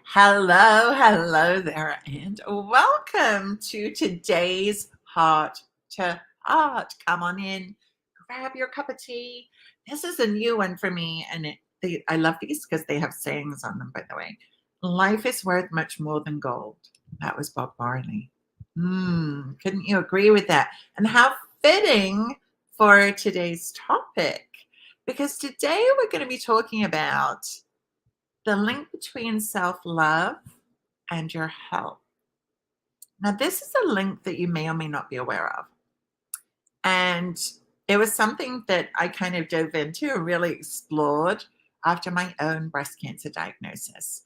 Hello there, and welcome to today's Heart to Heart. Come on in, grab your cup of tea. This is a new one for me, and I love these because they have sayings on them, by the way. Life is worth much more than gold. That was Bob Marley. Couldn't you agree with that? And how fitting for today's topic, because today we're going to be talking about the link between self-love and your health. Now, this is a link that you may or may not be aware of. And it was something that I kind of dove into and really explored after my own breast cancer diagnosis.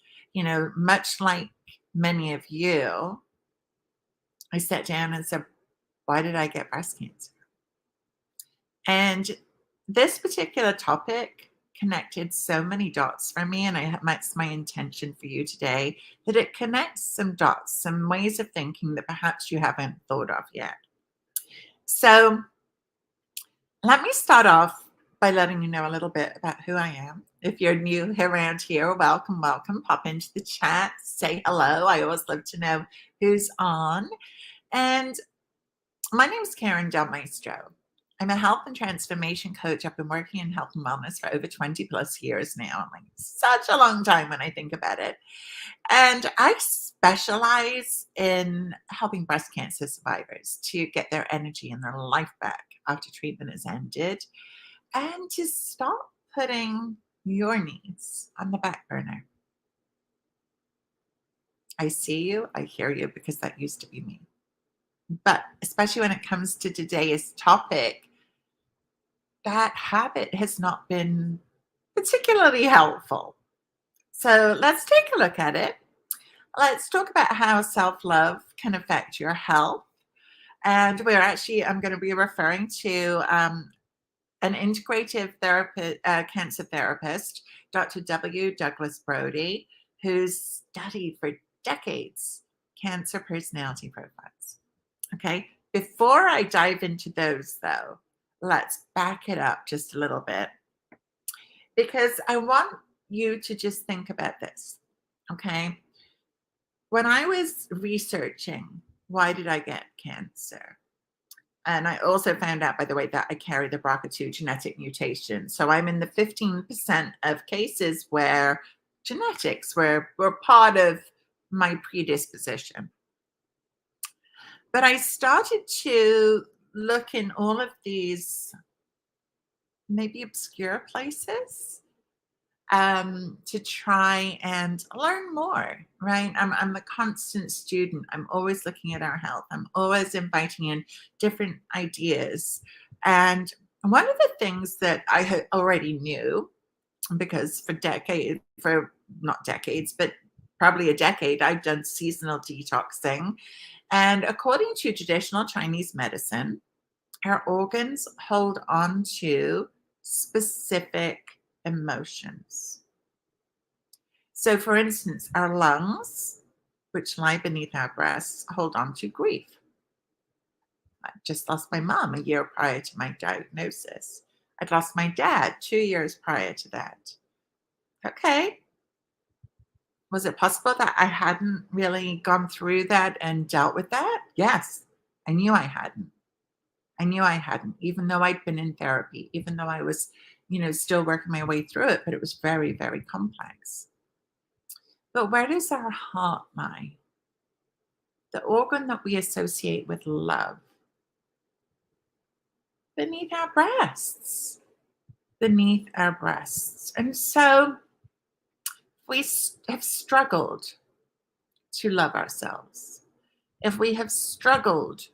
Much like many of you, I sat down and said, why did I get breast cancer? And this particular topic connected so many dots for me, and that's my intention for you today, that it connects some dots, some ways of thinking that perhaps you haven't thought of yet. So let me start off by letting you know a little bit about who I am. If you're new around here, welcome. Pop into the chat, say hello. I always love to know who's on. And my name is Karen Del Maestro. I'm a health and transformation coach. I've been working in health and wellness for over 20 plus years now. Like such a long time when I think about it. And I specialize in helping breast cancer survivors to get their energy and their life back after treatment has ended, and to stop putting your needs on the back burner. I see you, I hear you, because that used to be me. But especially when it comes to today's topic, that habit has not been particularly helpful. So let's take a look at it. Let's talk about how self-love can affect your health. And I'm going to be referring to an integrative therapist, cancer therapist, Dr. W. Douglas Brodie, who's studied for decades cancer personality profiles. Okay, before I dive into those, though, let's back it up just a little bit, because I want you to just think about this. Okay, when I was researching why did I get cancer, and I also found out, by the way, that I carry the BRCA2 genetic mutation. So I'm in the 15% of cases where genetics were part of my predisposition. But I started to look in all of these maybe obscure places to try and learn more, right? I'm a constant student. I'm always looking at our health. I'm always inviting in different ideas. And one of the things that I had already knew, because not decades, but probably a decade, I've done seasonal detoxing. And according to traditional Chinese medicine, our organs hold on to specific emotions. So, for instance, our lungs, which lie beneath our breasts, hold on to grief. I just lost my mom a year prior to my diagnosis. I'd lost my dad 2 years prior to that. Okay. Was it possible that I hadn't really gone through that and dealt with that? Yes, I knew I hadn't. Even though I'd been in therapy, even though I was, still working my way through it, but it was very, very complex. But where does our heart lie? The organ that we associate with love. Beneath our breasts. And so we have struggled to love ourselves, if we have struggled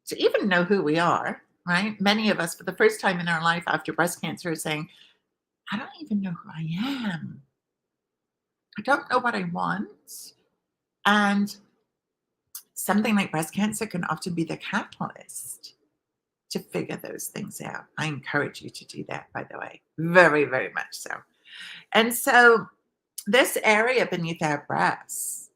to even know who we are, right? Many of us, for the first time in our life after breast cancer, are saying, I don't even know who I am. I don't know what I want. And something like breast cancer can often be the catalyst to figure those things out. I encourage you to do that, by the way. Very, very much so. And so this area beneath our breasts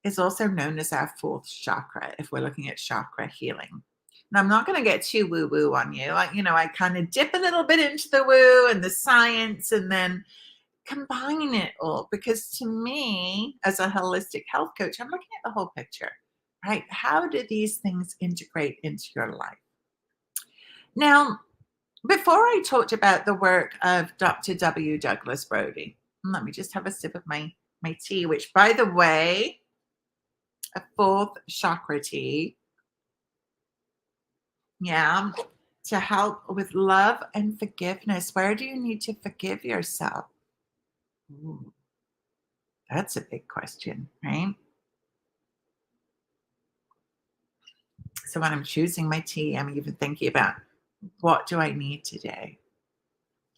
is also known as our fourth chakra, if we're looking at chakra healing. Now, I'm not going to get too woo-woo on you. I kind of dip a little bit into the woo and the science, and then combine it all, because to me, as a holistic health coach, I'm looking at the whole picture, right? How do these things integrate into your life? Now, before I talked about the work of Dr. W. Douglas Brodie, let me just have a sip of my tea, which, by the way, a fourth chakra tea. Yeah. To help with love and forgiveness. Where do you need to forgive yourself? Ooh, that's a big question, right? So when I'm choosing my tea, I'm even thinking about, what do I need today?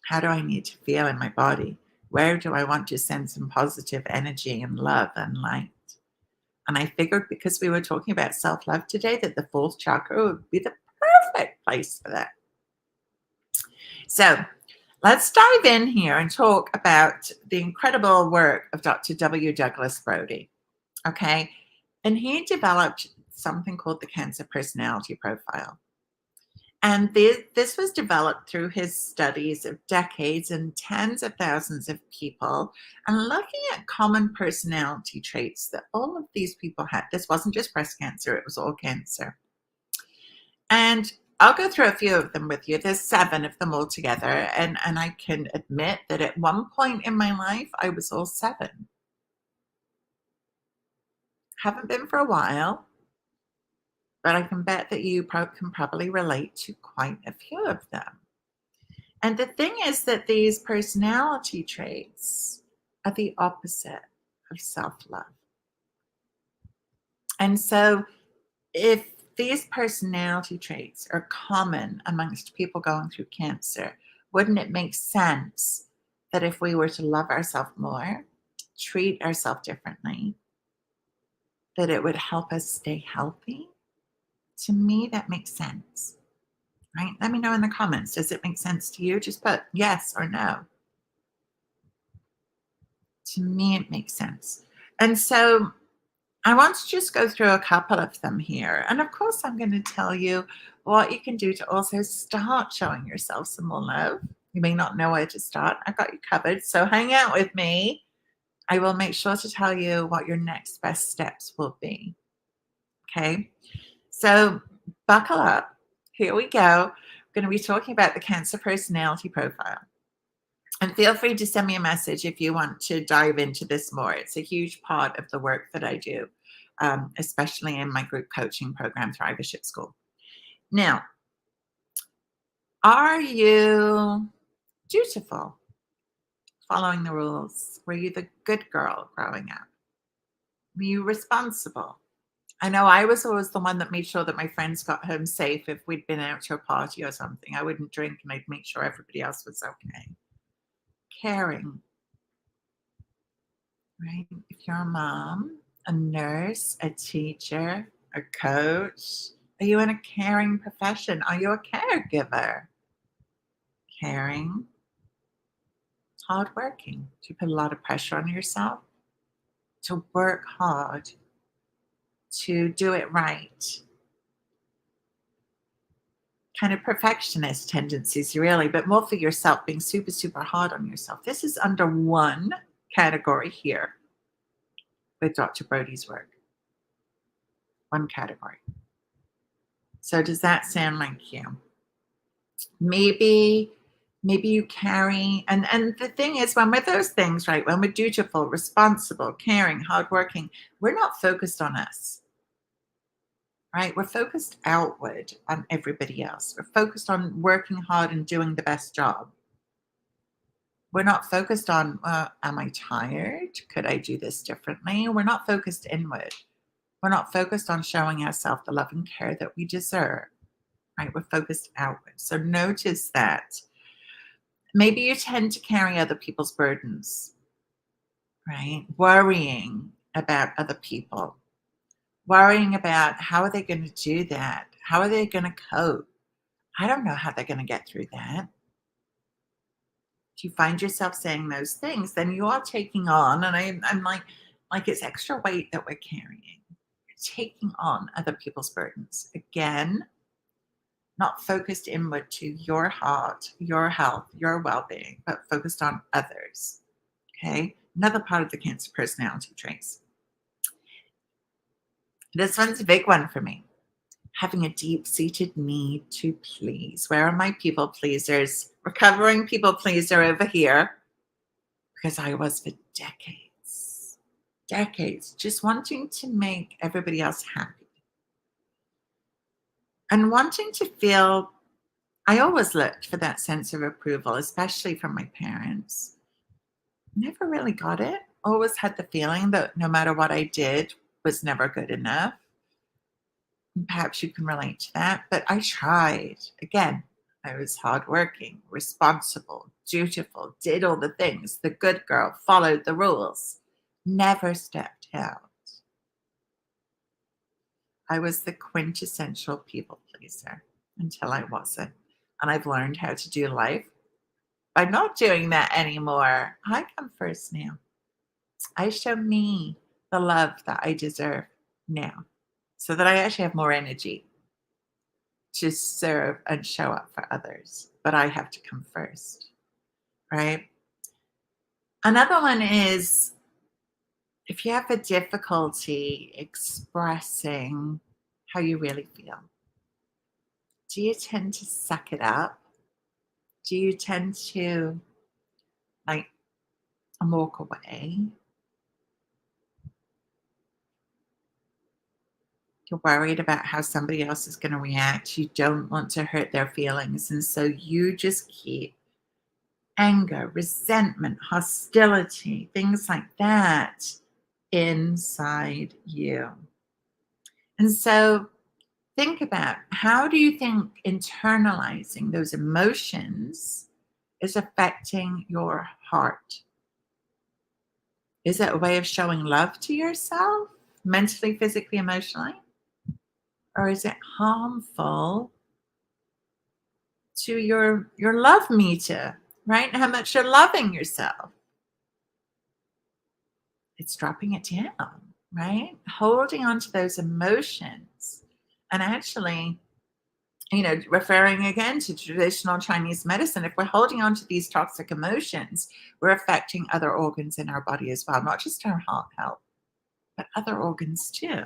How do I need to feel in my body? Where do I want to send some positive energy and love and light? And I figured, because we were talking about self-love today, that the fourth chakra would be the perfect place for that. So let's dive in here and talk about the incredible work of Dr. W. Douglas Brodie. Okay. And he developed something called the Cancer Personality Profile. And this was developed through his studies of decades and tens of thousands of people, and looking at common personality traits that all of these people had. This wasn't just breast cancer, it was all cancer. And I'll go through a few of them with you. There's 7 of them altogether. And I can admit that at one point in my life, I was all 7. Haven't been for a while, but I can bet that you can probably relate to quite a few of them. And the thing is that these personality traits are the opposite of self-love. And so if these personality traits are common amongst people going through cancer, wouldn't it make sense that if we were to love ourselves more, treat ourselves differently, that it would help us stay healthy? To me, that makes sense, right? Let me know in the comments. Does it make sense to you? Just put yes or no. To me, it makes sense. And so I want to just go through a couple of them here. And of course, I'm going to tell you what you can do to also start showing yourself some more love. You may not know where to start. I've got you covered. So hang out with me. I will make sure to tell you what your next best steps will be. Okay. So buckle up. Here we go. We're going to be talking about the Cancer Personality Profile. And feel free to send me a message if you want to dive into this more. It's a huge part of the work that I do, especially in my group coaching program, Thrivership School. Now, are you dutiful, following the rules? Were you the good girl growing up? Were you responsible? I know I was always the one that made sure that my friends got home safe if we'd been out to a party or something. I wouldn't drink, and I'd make sure everybody else was okay. Caring, right? If you're a mom, a nurse, a teacher, a coach, are you in a caring profession? Are you a caregiver? Caring, hardworking. Do you put a lot of pressure on yourself to work hard, to do it right? Kind of perfectionist tendencies, really, but more for yourself, being super, super hard on yourself. This is under one category here with Dr. Brodie's work. One category. So does that sound like you? Maybe you carry, and the thing is, when we're those things, right, when we're dutiful, responsible, caring, hardworking, we're not focused on us, right? We're focused outward on everybody else. We're focused on working hard and doing the best job. We're not focused on, am I tired? Could I do this differently? We're not focused inward. We're not focused on showing ourselves the love and care that we deserve, right? We're focused outward. So notice that. Maybe you tend to carry other people's burdens, right? Worrying about other people, worrying about how are they going to do that? How are they going to cope? I don't know how they're going to get through that. If you find yourself saying those things, then you are taking on, and I'm like it's extra weight that we're carrying. You're taking on other people's burdens. Again, not focused inward to your heart, your health, your well-being, but focused on others. Okay. Another part of the Cancer personality traits. This one's a big one for me. Having a deep-seated need to please. Where are my people pleasers? Recovering people pleaser over here, because I was for decades, just wanting to make everybody else happy and wanting to feel. I always looked for that sense of approval, especially from my parents. Never really got it. Always had the feeling that no matter what I did was never good enough. Perhaps you can relate to that, but I tried. Again, I was hardworking, responsible, dutiful, did all the things, the good girl, followed the rules, never stepped out. I was the quintessential people pleaser until I wasn't. And I've learned how to do life by not doing that anymore. I come first now. I show me the love that I deserve now so that I actually have more energy to serve and show up for others. But I have to come first, right? Another one is if you have a difficulty expressing how you really feel, do you tend to suck it up? Do you tend to like walk away? You're worried about how somebody else is going to react. You don't want to hurt their feelings. And so you just keep anger, resentment, hostility, things like that inside you. And so think about, how do you think internalizing those emotions is affecting your heart? Is it a way of showing love to yourself, mentally, physically, emotionally? Or is it harmful to your love meter, right? How much you're loving yourself. It's dropping it down, right? Holding on to those emotions. And actually, referring again to traditional Chinese medicine, if we're holding on to these toxic emotions, we're affecting other organs in our body as well, not just our heart health, but other organs too.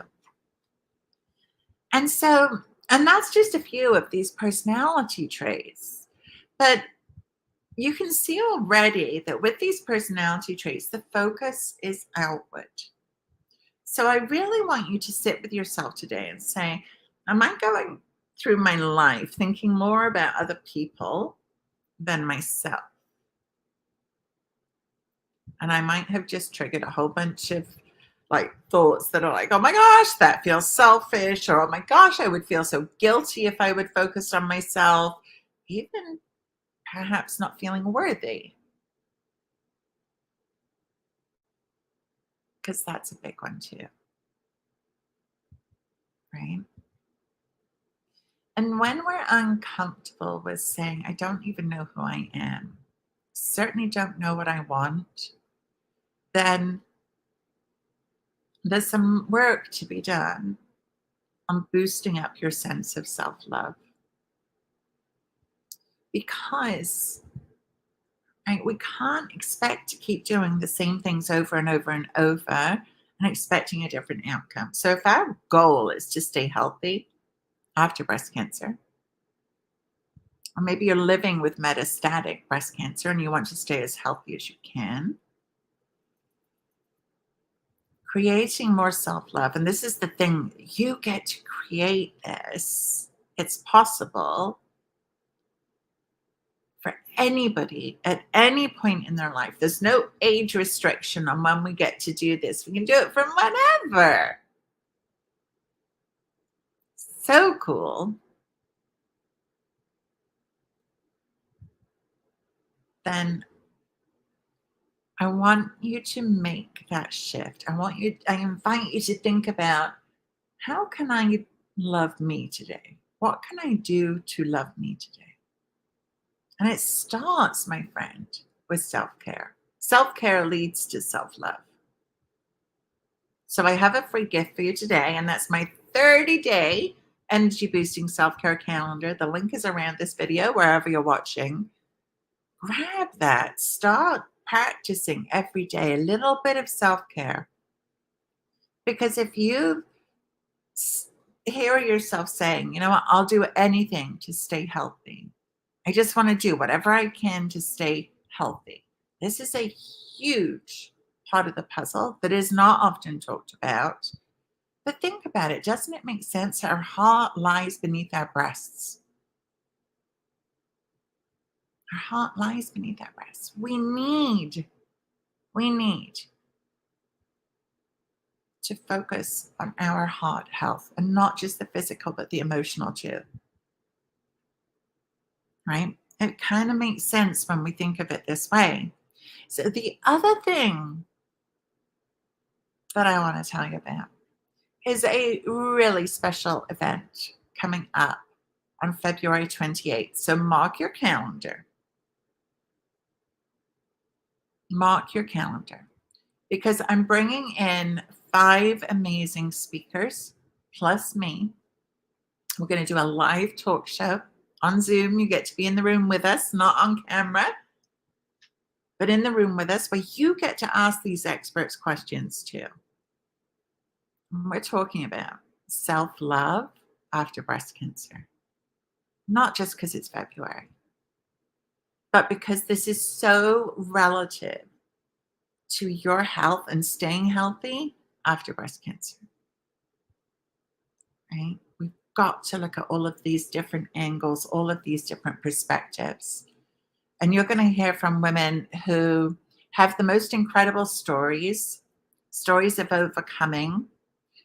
And so, and that's just a few of these personality traits. But you can see already that with these personality traits, the focus is outward. So I really want you to sit with yourself today and say, am I going through my life thinking more about other people than myself? And I might have just triggered a whole bunch of thoughts that are like, oh my gosh, that feels selfish, or oh my gosh, I would feel so guilty if I would focus on myself, even perhaps not feeling worthy, because that's a big one too, right? And when we're uncomfortable with saying, I don't even know who I am, certainly don't know what I want, then there's some work to be done on boosting up your sense of self-love. Because we can't expect to keep doing the same things over and over and over and expecting a different outcome. So if our goal is to stay healthy after breast cancer, or maybe you're living with metastatic breast cancer and you want to stay as healthy as you can, creating more self-love. And this is the thing, you get to create this. It's possible for anybody at any point in their life. There's no age restriction on when we get to do this. We can do it from whenever. So cool. Then I want you to make that shift. I invite you to think about, how can I love me today? What can I do to love me today? And it starts, my friend, with self-care. Self-care leads to self-love. So I have a free gift for you today, and that's my 30-day energy boosting self-care calendar. The link is around this video, wherever you're watching. Grab that. Start practicing every day a little bit of self-care. Because if you hear yourself saying, you know what, I'll do anything to stay healthy. I just want to do whatever I can to stay healthy. This is a huge part of the puzzle that is not often talked about. But think about it. Doesn't it make sense? Our heart lies beneath our breasts. Our heart lies beneath our breasts. We need to focus on our heart health, and not just the physical, but the emotional too. Right? It kind of makes sense when we think of it this way. So the other thing that I want to tell you about is a really special event coming up on February 28th. So mark your calendar. Mark your calendar, because I'm bringing in 5 amazing speakers plus me. We're going to do a live talk show on Zoom. You get to be in the room with us, not on camera, but in the room with us, where you get to ask these experts questions too. We're talking about self-love after breast cancer, not just because it's February, but because this is so relative to your health and staying healthy after breast cancer. Right? We've got to look at all of these different angles, all of these different perspectives. And you're going to hear from women who have the most incredible stories of overcoming,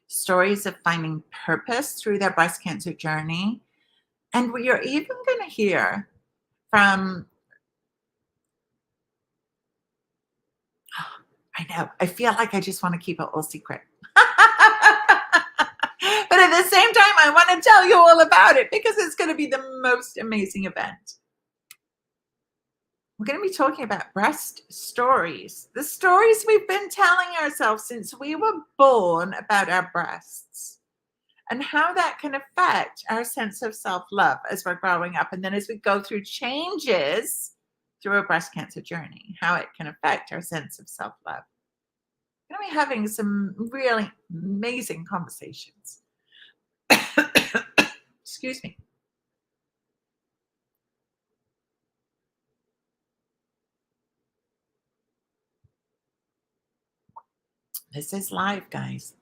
stories of finding purpose through their breast cancer journey. And you're even going to hear from, I know, I feel like I just want to keep it all secret. But at the same time, I want to tell you all about it because it's going to be the most amazing event. We're going to be talking about breast stories, the stories we've been telling ourselves since we were born about our breasts, and how that can affect our sense of self-love as we're growing up. And then as we go through changes through a breast cancer journey, how it can affect our sense of self-love. We're going to be having some really amazing conversations. Excuse me. This is live, guys.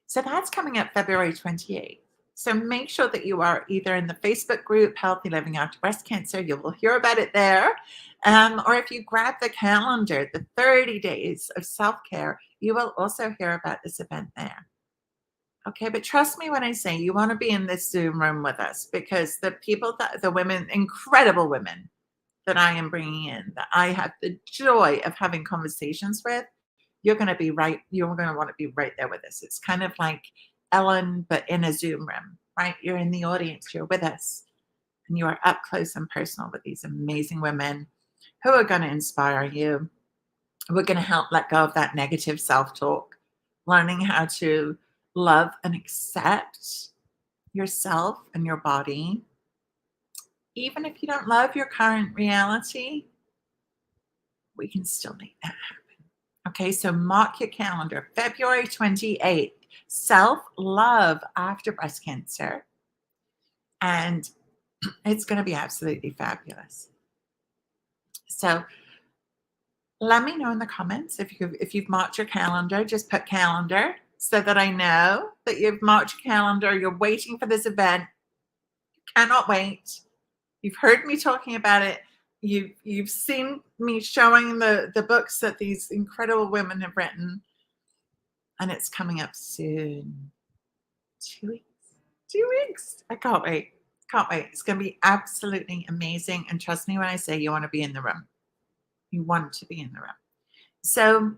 So that's coming up February 28th. So make sure that you are either in the Facebook group, Healthy Living After Breast Cancer, you will hear about it there. Or if you grab the calendar, the 30 days of self-care, you will also hear about this event there. Okay, but trust me when I say you want to be in this Zoom room with us, because the women, incredible women that I am bringing in, that I have the joy of having conversations with, you're going to want to be right there with us. It's kind of like Ellen, but in a Zoom room, right? You're in the audience, you're with us, and you are up close and personal with these amazing women who are going to inspire you. We're going to help let go of that negative self-talk, learning how to love and accept yourself and your body. Even if you don't love your current reality, we can still make that happen. Okay, so mark your calendar, February 28th, self-love after breast cancer. And it's going to be absolutely fabulous. So let me know in the comments if you've marked your calendar. Just put calendar so that I know that you've marked your calendar. You're waiting for this event. You cannot wait. You've heard me talking about it. You've seen me showing the books that these incredible women have written, and it's coming up soon. 2 weeks. 2 weeks. I can't wait. Can't wait. It's going to be absolutely amazing. And trust me when I say you want to be in the room. You want to be in the room. So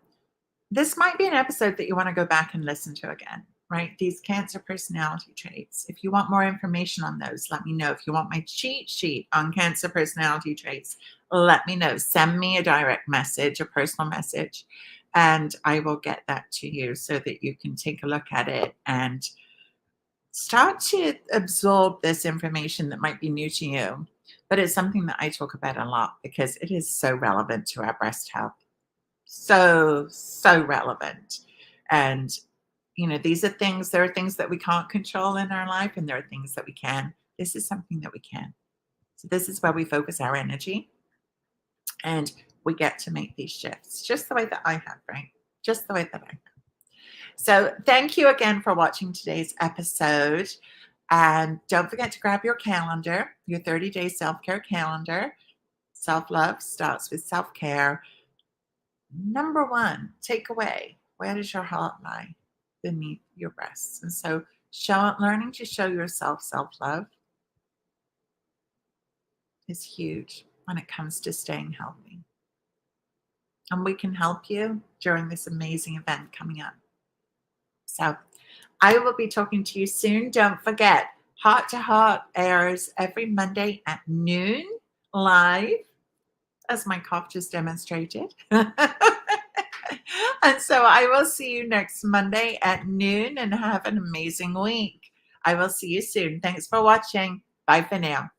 this might be an episode that you want to go back and listen to again, right? These cancer personality traits. If you want more information on those, let me know. If you want my cheat sheet on cancer personality traits, let me know. Send me a direct message, a personal message, and I will get that to you so that you can take a look at it and start to absorb this information that might be new to you. but it's something that I talk about a lot because it is so relevant to our breast health. So, so relevant. And, there are things that we can't control in our life, and there are things that we can. This is something that we can. So, this is where we focus our energy, and we get to make these shifts just the way that I have, right? Just the way that I have. So, thank you again for watching today's episode. And don't forget to grab your calendar, your 30-day self-care calendar. Self-love starts with self-care. Number one, takeaway: where does your heart lie? Beneath your breasts. And so learning to show yourself self-love is huge when it comes to staying healthy. And we can help you during this amazing event coming up. So I will be talking to you soon. Don't forget, Heart to Heart airs every Monday at noon live, as my cough just demonstrated. And so I will see you next Monday at noon, and have an amazing week. I will see you soon. Thanks for watching. Bye for now.